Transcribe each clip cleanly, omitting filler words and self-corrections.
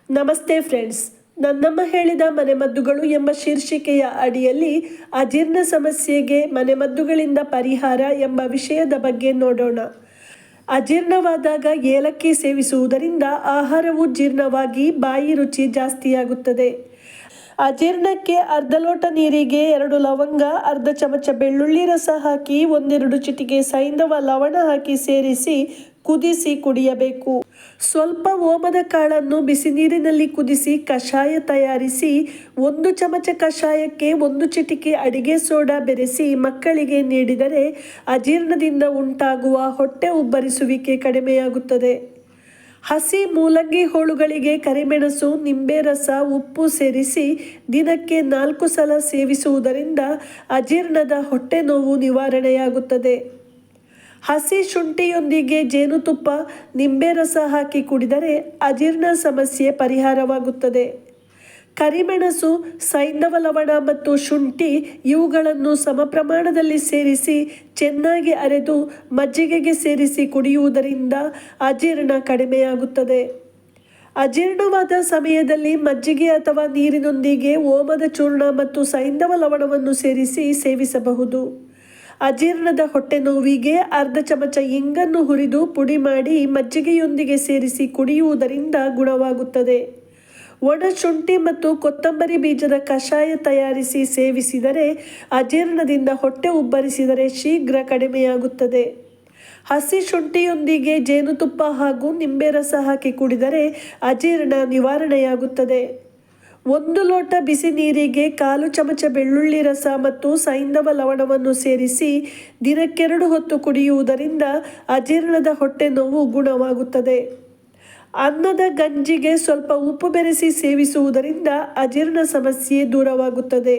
ನಮಸ್ತೆ ಫ್ರೆಂಡ್ಸ್, ನನ್ನಮ್ಮ ಹೇಳಿದ ಮನೆಮದ್ದುಗಳು ಎಂಬ ಶೀರ್ಷಿಕೆಯ ಅಡಿಯಲ್ಲಿ ಅಜೀರ್ಣ ಸಮಸ್ಯೆಗೆ ಮನೆಮದ್ದುಗಳಿಂದ ಪರಿಹಾರ ಎಂಬ ವಿಷಯದ ಬಗ್ಗೆ ನೋಡೋಣ. ಅಜೀರ್ಣವಾದಾಗ ಏಲಕ್ಕಿ ಸೇವಿಸುವುದರಿಂದ ಆಹಾರವು ಜೀರ್ಣವಾಗಿ ಬಾಯಿ ರುಚಿ ಜಾಸ್ತಿಯಾಗುತ್ತದೆ. ಅಜೀರ್ಣಕ್ಕೆ ಅರ್ಧ ಲೋಟ ನೀರಿಗೆ 2 ಲವಂಗ, ಅರ್ಧ ಚಮಚ ಬೆಳ್ಳುಳ್ಳಿ ರಸ ಹಾಕಿ 1-2 ಚಿಟಿಕೆ ಸೈಂಧವ ಲವಣ ಹಾಕಿ ಸೇರಿಸಿ ಕುದಿಸಿ ಕುಡಿಯಬೇಕು. ಸ್ವಲ್ಪ ಓಮದ ಕಾಳನ್ನು ಬಿಸಿ ನೀರಿನಲ್ಲಿ ಕುದಿಸಿ ಕಷಾಯ ತಯಾರಿಸಿ 1 ಚಮಚ ಕಷಾಯಕ್ಕೆ 1 ಚಿಟಿಕೆ ಅಡಿಗೆ ಸೋಡಾ ಬೆರೆಸಿ ಮಕ್ಕಳಿಗೆ ನೀಡಿದರೆ ಅಜೀರ್ಣದಿಂದ ಉಂಟಾಗುವ ಹೊಟ್ಟೆ ಉಬ್ಬರಿಸುವಿಕೆ ಕಡಿಮೆಯಾಗುತ್ತದೆ. ಹಸಿ ಮೂಲಂಗಿ ಹೋಳುಗಳಿಗೆ ಕರಿಮೆಣಸು, ನಿಂಬೆ ರಸ, ಉಪ್ಪು ಸೇರಿಸಿ ದಿನಕ್ಕೆ 4 ಸಲ ಸೇವಿಸುವುದರಿಂದ ಅಜೀರ್ಣದ ಹೊಟ್ಟೆ ನೋವು ನಿವಾರಣೆಯಾಗುತ್ತದೆ. ಹಸಿ ಶುಂಠಿಯೊಂದಿಗೆ ಜೇನುತುಪ್ಪ, ನಿಂಬೆ ರಸ ಹಾಕಿ ಕುಡಿದರೆ ಅಜೀರ್ಣ ಸಮಸ್ಯೆ ಪರಿಹಾರವಾಗುತ್ತದೆ. ಕರಿಮೆಣಸು, ಸೈಂಧವ ಲವಣ ಮತ್ತು ಶುಂಠಿ ಇವುಗಳನ್ನು ಸಮ ಪ್ರಮಾಣದಲ್ಲಿ ಸೇರಿಸಿ ಚೆನ್ನಾಗಿ ಅರೆದು ಮಜ್ಜಿಗೆಗೆ ಸೇರಿಸಿ ಕುಡಿಯುವುದರಿಂದ ಅಜೀರ್ಣ ಕಡಿಮೆಯಾಗುತ್ತದೆ. ಅಜೀರ್ಣವಾದ ಸಮಯದಲ್ಲಿ ಮಜ್ಜಿಗೆ ಅಥವಾ ನೀರಿನೊಂದಿಗೆ ಓಮದ ಚೂರ್ಣ ಮತ್ತು ಸೈಂಧವ ಲವಣವನ್ನು ಸೇರಿಸಿ ಸೇವಿಸಬಹುದು. ಅಜೀರ್ಣದ ಹೊಟ್ಟೆ ನೋವಿಗೆ ಅರ್ಧ ಚಮಚ ಇಂಗನ್ನು ಹುರಿದು ಪುಡಿ ಮಾಡಿ ಮಜ್ಜಿಗೆಯೊಂದಿಗೆ ಸೇರಿಸಿ ಕುಡಿಯುವುದರಿಂದ ಗುಣವಾಗುತ್ತದೆ. ಒಣ ಶುಂಠಿ ಮತ್ತು ಕೊತ್ತಂಬರಿ ಬೀಜದ ಕಷಾಯ ತಯಾರಿಸಿ ಸೇವಿಸಿದರೆ ಅಜೀರ್ಣದಿಂದ ಹೊಟ್ಟೆ ಉಬ್ಬರಿಸಿದರೆ ಶೀಘ್ರ ಕಡಿಮೆಯಾಗುತ್ತದೆ. ಹಸಿ ಶುಂಠಿಯೊಂದಿಗೆ ಜೇನುತುಪ್ಪ ಹಾಗೂ ನಿಂಬೆ ರಸ ಹಾಕಿ ಕುಡಿದರೆ ಅಜೀರ್ಣ ನಿವಾರಣೆಯಾಗುತ್ತದೆ. 1 ಲೋಟ ಬಿಸಿ ನೀರಿಗೆ 1/4 ಚಮಚ ಬೆಳ್ಳುಳ್ಳಿ ರಸ ಮತ್ತು ಸೈಂಧವ ಲವಣವನ್ನು ಸೇರಿಸಿ ದಿನಕ್ಕೆ 2 ಹೊತ್ತು ಕುಡಿಯುವುದರಿಂದ ಅಜೀರ್ಣದ ಹೊಟ್ಟೆ ನೋವು ಗುಣವಾಗುತ್ತದೆ. ಅನ್ನದ ಗಂಜಿಗೆ ಸ್ವಲ್ಪ ಉಪ್ಪು ಬೆರೆಸಿ ಸೇವಿಸುವುದರಿಂದ ಅಜೀರ್ಣ ಸಮಸ್ಯೆ ದೂರವಾಗುತ್ತದೆ.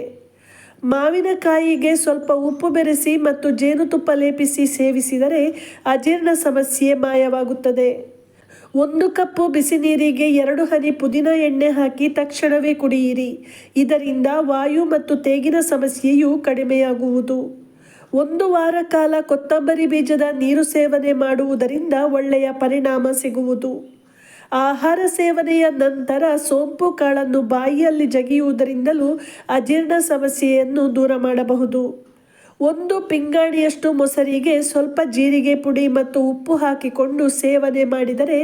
ಮಾವಿನಕಾಯಿಗೆ ಸ್ವಲ್ಪ ಉಪ್ಪು ಬೆರೆಸಿ ಮತ್ತು ಜೇನುತುಪ್ಪ ಲೇಪಿಸಿ ಸೇವಿಸಿದರೆ ಅಜೀರ್ಣ ಸಮಸ್ಯೆ ಮಾಯವಾಗುತ್ತದೆ. 1 ಕಪ್ಪು ಬಿಸಿ ನೀರಿಗೆ 2 ಹನಿ ಪುದೀನ ಎಣ್ಣೆ ಹಾಕಿ ತಕ್ಷಣವೇ ಕುಡಿಯಿರಿ. ಇದರಿಂದ ವಾಯು ಮತ್ತು ತೇಗಿನ ಸಮಸ್ಯೆಯು ಕಡಿಮೆಯಾಗುವುದು. 1 ವಾರ ಕಾಲ ಕೊತ್ತಂಬರಿ ಬೀಜದ ನೀರು ಸೇವನೆ ಮಾಡುವುದರಿಂದ ಒಳ್ಳೆಯ ಪರಿಣಾಮ ಸಿಗುವುದು. ಆಹಾರ ಸೇವನೆಯ ನಂತರ ಸೋಂಪು ಕಾಳನ್ನು ಬಾಯಿಯಲ್ಲಿ ಜಗಿಯುವುದರಿಂದಲೂ ಅಜೀರ್ಣ ಸಮಸ್ಯೆಯನ್ನು ದೂರ ಮಾಡಬಹುದು. 1 ಪಿಂಗಾಣಿಯಷ್ಟು ಮೊಸರಿಗೆ ಸ್ವಲ್ಪ ಜೀರಿಗೆ ಪುಡಿ ಮತ್ತು ಉಪ್ಪು ಹಾಕಿಕೊಂಡು ಸೇವನೆ ಮಾಡಿದರೆ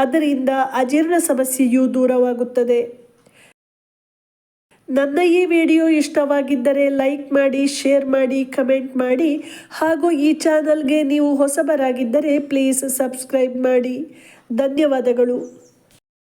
ಅದರಿಂದ ಅಜೀರ್ಣ ಸಮಸ್ಯೆಯು ದೂರವಾಗುತ್ತದೆ. ನನ್ನ ಈ ವಿಡಿಯೋ ಇಷ್ಟವಾಗಿದ್ದರೆ ಲೈಕ್ ಮಾಡಿ, ಶೇರ್ ಮಾಡಿ, ಕಮೆಂಟ್ ಮಾಡಿ ಹಾಗೂ ಈ ಚಾನಲ್ಗೆ ನೀವು ಹೊಸಬರಾಗಿದ್ದರೆ ಪ್ಲೀಸ್ ಸಬ್ಸ್ಕ್ರೈಬ್ ಮಾಡಿ. ಧನ್ಯವಾದಗಳು.